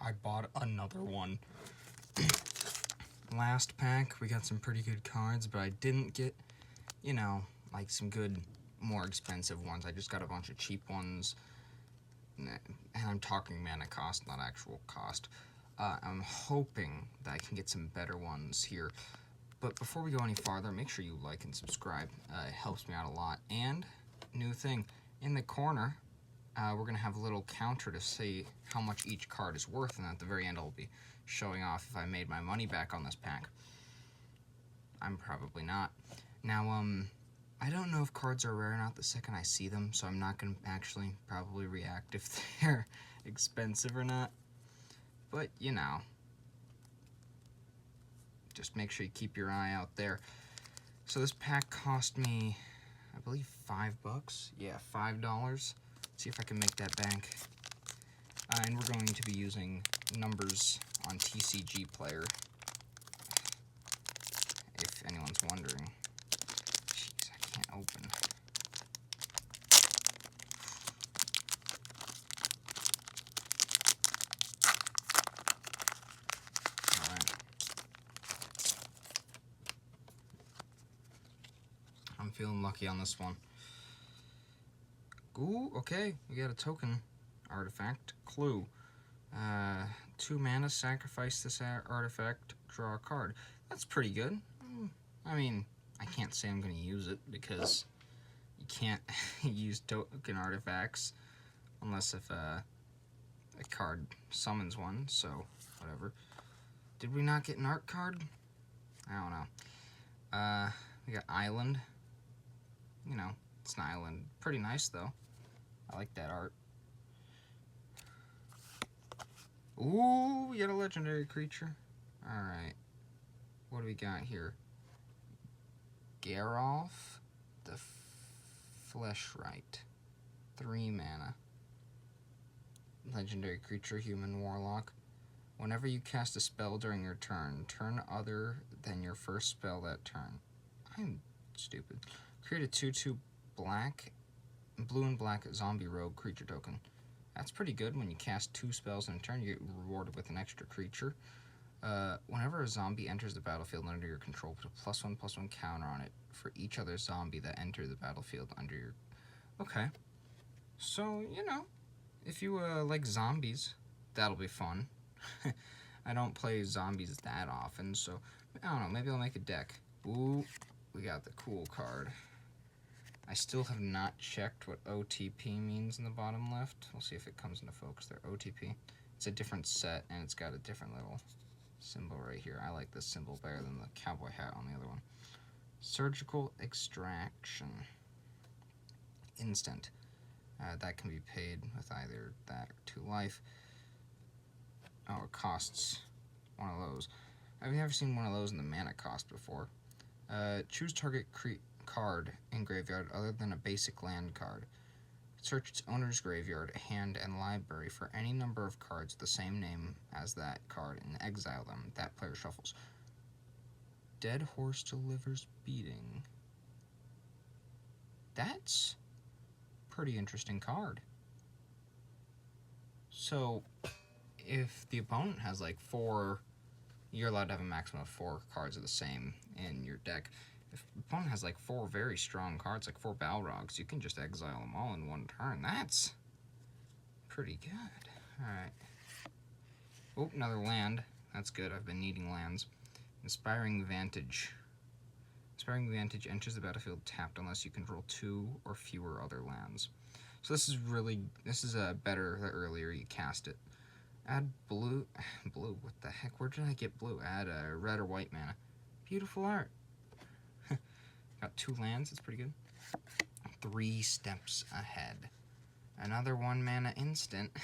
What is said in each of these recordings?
I bought another one. Last pack, we got some pretty good cards, but I didn't get, you know, like some good, more expensive ones. I just got a bunch of cheap ones. And I'm talking mana cost, not actual cost. I'm hoping that I can get some better ones here. But before we go any farther, make sure you like and subscribe. It helps me out a lot. And, new thing, in the corner, we're going to have a little counter to see how much each card is worth, and at the very end I'll be showing off if I made my money back on this pack. I'm probably not. Now, I don't know if cards are rare or not the second I see them, so I'm not going to actually probably react if they're expensive or not. But, you know, just make sure you keep your eye out there. So this pack cost me, I believe, $5. Yeah, $5. Let's see if I can make that bank. And we're going to be using numbers on TCG Player, if anyone's wondering. Jeez, I can't open. Alright. I'm feeling lucky on this one. Ooh, okay, we got a token artifact. Clue. 2 mana, sacrifice this artifact, draw a card. That's pretty good. I mean, I can't say I'm going to use it because you can't use token artifacts unless if a card summons one, so whatever. Did we not get an art card? I don't know. We got Island. You know, it's an island. Pretty nice, though. I like that art. Ooh, we got a legendary creature. Alright. What do we got here? Geralf the Fleshright. 3 mana. Legendary creature, human warlock. Whenever you cast a spell during your turn, turn other than your first spell that turn. I'm stupid. Create a 2/2 blue and black zombie rogue creature token. That's pretty good. When you cast 2 spells in a turn, you get rewarded with an extra creature. Whenever a zombie enters the battlefield under your control, put a +1/+1 counter on it for each other zombie that entered the battlefield under your... Okay. So, you know, if you like zombies, that'll be fun. I don't play zombies that often, so I don't know. Maybe I'll make a deck. Ooh, we got the cool card. I still have not checked what OTP means in the bottom left. We'll see if it comes into focus there. OTP. It's a different set, and it's got a different little symbol right here. I like this symbol better than the cowboy hat on the other one. Surgical Extraction. Instant. That can be paid with either that or 2 life. Oh, it costs one of those. I've never seen one of those in the mana cost before. Choose target card in graveyard other than a basic land card. Search its owner's graveyard, hand, and library for any number of cards with the same name as that card and exile them. That player shuffles. Dead Horse Delivers Beating. That's a pretty interesting card. So, if the opponent has like 4, you're allowed to have a maximum of 4 cards of the same in your deck. If the opponent has like 4 very strong cards, like 4 Balrogs, you can just exile them all in one turn. That's pretty good. Alright. Oh, another land. That's good. I've been needing lands. Inspiring Vantage. Inspiring Vantage enters the battlefield tapped unless you control 2 or fewer other lands. So this is better the earlier you cast it. Add blue. Blue? What the heck? Where did I get blue? Add a red or white mana. Beautiful art. Got 2 lands, it's pretty good. 3 steps ahead. Another 1 mana instant.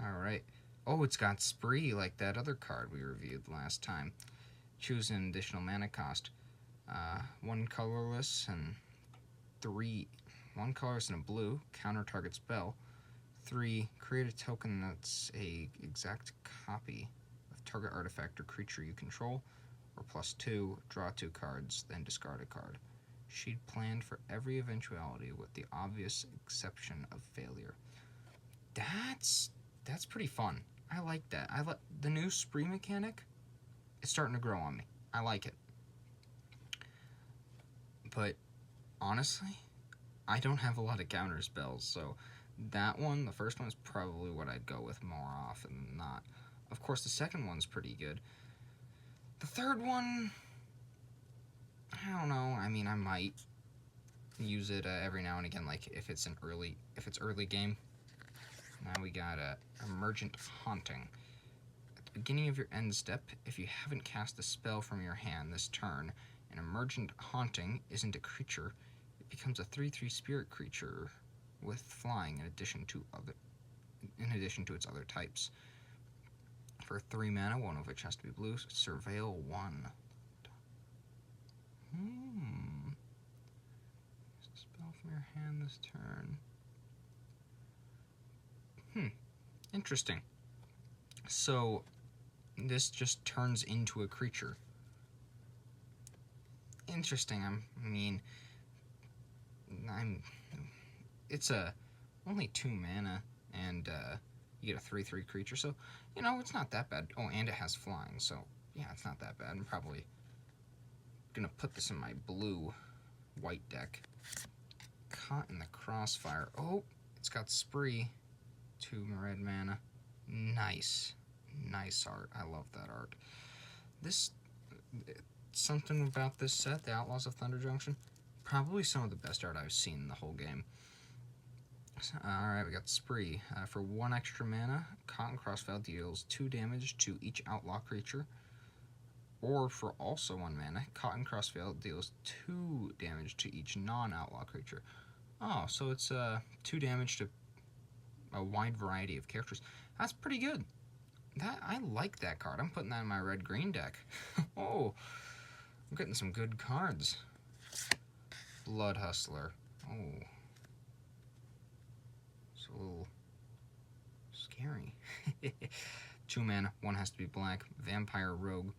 Alright. Oh, it's got Spree like that other card we reviewed last time. Choose an additional mana cost. 1 colorless and 3. 1 colorless and a blue. Counter target spell. 3. Create a token that's a exact copy of target artifact or creature you control. Or +2, draw 2 cards, then discard a card. She'd planned for every eventuality with the obvious exception of failure. That's that's pretty fun. I like that. The new spree mechanic. It's starting to grow on me. I like it. But honestly, I don't have a lot of counter spells, so that one, the first one, is probably what I'd go with more often than not. Of course, the second one's pretty good. The third one, I don't know. I mean, I might use it every now and again, like if it's early game. Now we got Emergent Haunting. At the beginning of your end step, if you haven't cast a spell from your hand this turn, an Emergent Haunting isn't a creature. It becomes a 3/3 spirit creature with flying in addition to its other types. For 3 mana, one of which has to be blue, Surveil 1. Spell from your hand this turn. Interesting. So this just turns into a creature. Interesting. It's only 2 mana, and you get a 3/3 creature, so it's not that bad. Oh, and it has flying, so yeah, it's not that bad. I'm probably gonna put this in my blue-white deck. Caught in the Crossfire. Oh, it's got Spree. 2 red mana. Nice art. I love that art. Something about this set, the Outlaws of Thunder Junction, probably some of the best art I've seen in the whole game. Alright, we got Spree. For 1 extra mana, Caught in Crossfire deals 2 damage to each outlaw creature. Or for also 1 mana, Caught in Crossfire deals 2 damage to each non-outlaw creature. Oh, so it's 2 damage to a wide variety of characters. That's pretty good. I like that card. I'm putting that in my red-green deck. Oh, I'm getting some good cards. Blood Hustler. Oh. It's a little scary. 2 mana, 1 has to be black. Vampire Rogue.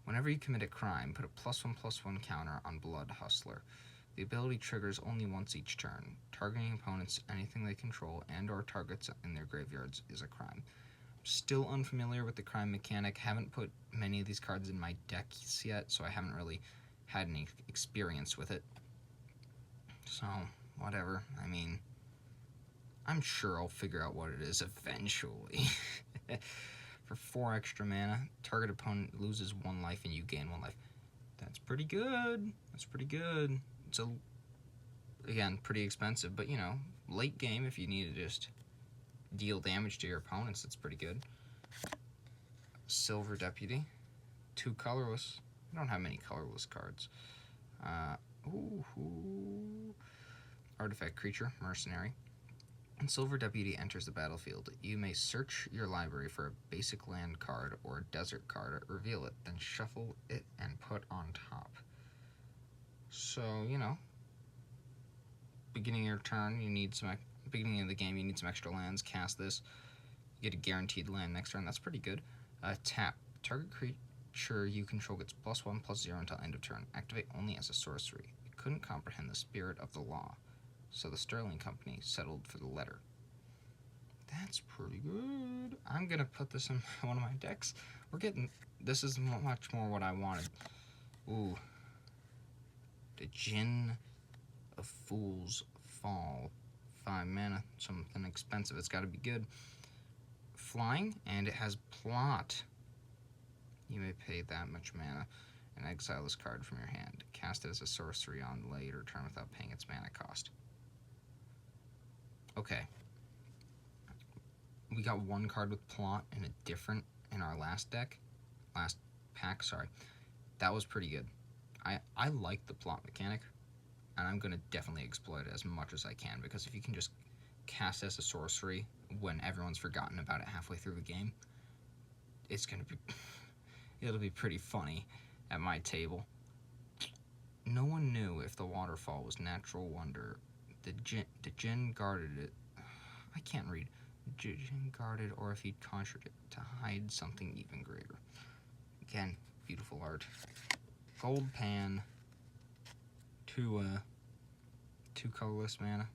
Whenever you commit a crime, put a +1/+1 counter on Blood Hustler. The ability triggers only once each turn. Targeting opponents, anything they control, and or targets in their graveyards is a crime. Still unfamiliar with the crime mechanic. Haven't put many of these cards in my decks yet, so I haven't really had any experience with it. So, whatever. I mean, I'm sure I'll figure out what it is eventually. For 4 extra mana, target opponent loses 1 life and you gain 1 life. That's pretty good. That's pretty good. It's again, pretty expensive, but late game, if you need to just deal damage to your opponents, that's pretty good. Silver Deputy. 2 colorless. I don't have many colorless cards. Artifact Creature, Mercenary. When Silver Deputy enters the battlefield, you may search your library for a basic land card or a desert card, reveal it, then shuffle it and put on top. So, beginning of your turn, beginning of the game, you need some extra lands. Cast this. You get a guaranteed land next turn. That's pretty good. Tap. Target creature you control gets +1/+0 until end of turn. Activate only as a sorcery. It couldn't comprehend the spirit of the law, so the Sterling Company settled for the letter. That's pretty good. I'm gonna put this in one of my decks. This is much more what I wanted. Ooh. The Djinn of Fool's Fall. 5 mana, something expensive. It's gotta be good. Flying, and it has Plot. You may pay that much mana and exile this card from your hand. Cast it as a sorcery on later turn without paying its mana cost. Okay. We got 1 card with Plot in our last pack, sorry. That was pretty good. I like the Plot mechanic, and I'm going to definitely exploit it as much as I can, because if you can just cast as a sorcery when everyone's forgotten about it halfway through the game, it'll be pretty funny at my table. No one knew if the waterfall was natural wonder. The Djinn guarded it. I can't read. Djinn guarded, or if he conjured it to hide something even greater. Again, beautiful art. Gold Pan. 2 colorless mana.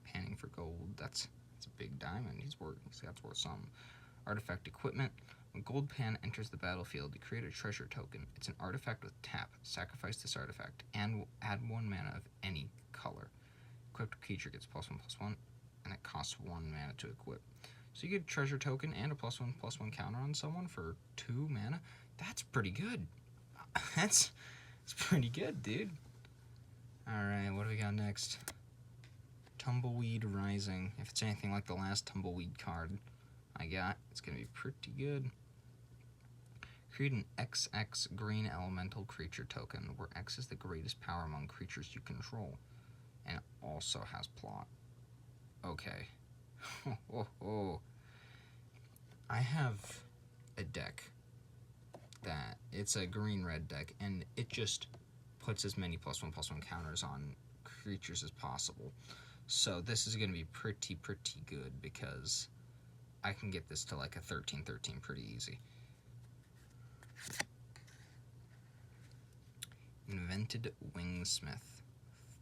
Panning for gold. That's a big diamond. He's got worth some. Artifact equipment. When gold pan enters the battlefield, you create a treasure token. It's an artifact with tap. Sacrifice this artifact and add 1 mana of any color. Equipped creature gets +1/+1, and it costs 1 mana to equip. So you get a treasure token and a +1/+1 counter on someone for 2 mana. That's pretty good. That's pretty good, dude. Alright, what do we got next? Tumbleweed Rising. If it's anything like the last Tumbleweed card I got, it's going to be pretty good. Create an XX green elemental creature token, where X is the greatest power among creatures you control. And it also has plot. Okay. I have a deck that it's a green-red deck, and it just puts as many +1/+1 counters on creatures as possible. So this is going to be pretty good, because I can get this to like a 13/13 pretty easy. Invented Wingsmith.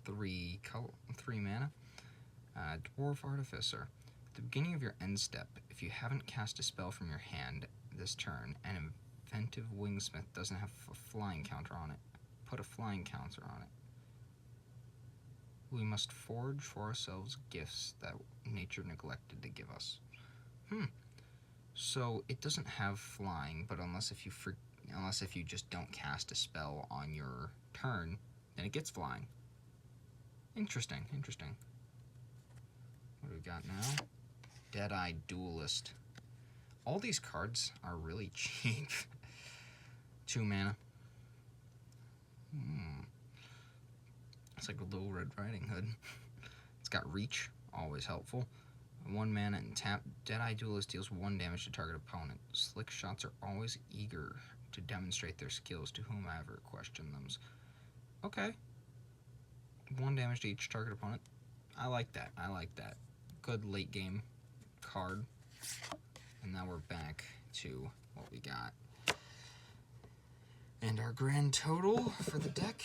3 mana. Dwarf Artificer. At the beginning of your end step, if you haven't cast a spell from your hand this turn, an Inventive Wingsmith doesn't have a flying counter on it, put a flying counter on it. We must forge for ourselves gifts that nature neglected to give us. So it doesn't have flying, but unless if you just don't cast a spell on your turn, then it gets flying. Interesting. What do we got now? Dead-Eye Duelist. All these cards are really cheap. 2 mana. It's like a Little Red Riding Hood. It's got reach, always helpful. 1 mana and tap. Dead-Eye Duelist deals 1 damage to target opponent. Slick shots are always eager to demonstrate their skills to whomever question them. Okay. 1 damage to each target opponent. I like that. Good late game card. And now we're back to what we got. And our grand total for the deck,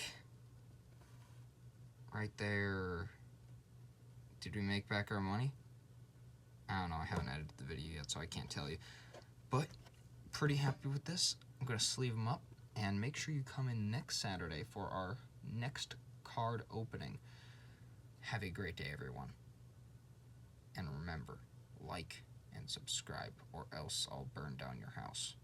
right there. Did we make back our money? I don't know, I haven't edited the video yet, so I can't tell you. But, pretty happy with this. I'm going to sleeve them up, and make sure you come in next Saturday for our next card opening. Have a great day, everyone. And remember, like and subscribe, or else I'll burn down your house.